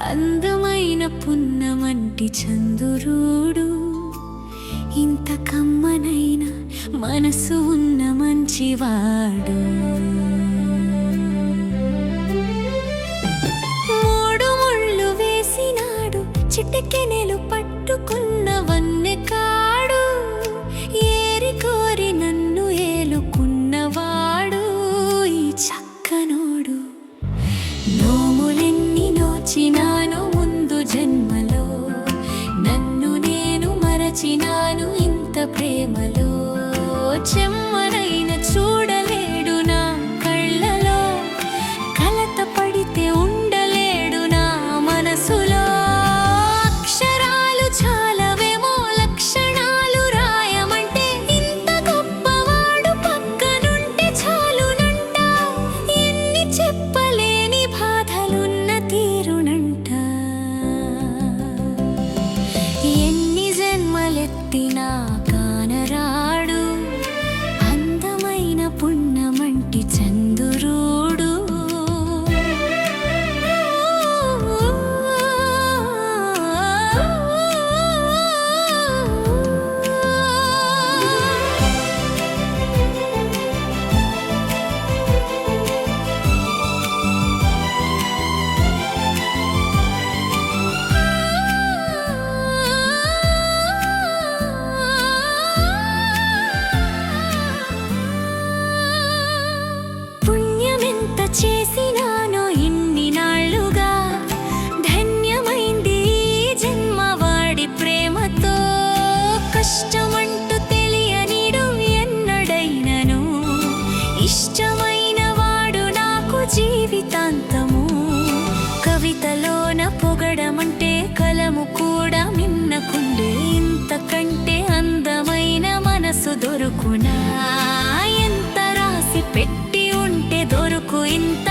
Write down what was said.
అందమైన పున్నమంటి చంద్రుడు, ఇంత కమ్మనైన మనసు ఉన్న మంచివాడు. మూడు ముళ్ళు వేసినాడు, చిటికెనెలు పట్టుకున్న వన్నె కాడు. ఏరి కోరి నన్ను ఏలుకున్నవాడు ఈ చక్కనోడు. నోములెన్ని నోచినాను ముందు జన్మలో, నన్ను నేను మరచినాను ఇంత ప్రేమలో. చెమ్మనైన చూడలేడు నా కళ్ళలో, కలత పడితే ఉండలేడు నా మనసులో. అక్షరాలు చాలవేమో లక్షణాలు రాయమంటే, ఇంత గొప్పవాడు పక్కనుంటే చాలునంట. ఎన్ని చెప్పలేని బాధలున్న తీరునంట. ఎన్ని జన్మలెత్తినా కానరాడు, అందమైన పున్నమంటి చంద్రుడు. పుణ్యమెంత చేసినానో ఇన్ని నాళ్ళుగా, ధన్యమైంది ఈ జన్మ వాడి ప్రేమతో. కష్టమంటూ తెలియనిడు ఎన్నడైనను, ఇష్టమైన వాడు నాకు జీవితాంతము. కవితలోన పొగడమంటే కలము కూడా మిన్నకుండే, ఇంతకంటే అందమైన మనసు దొరుకునా? ఎంత రాసి పెట్టి ఉంటే దొరుకు ఇంత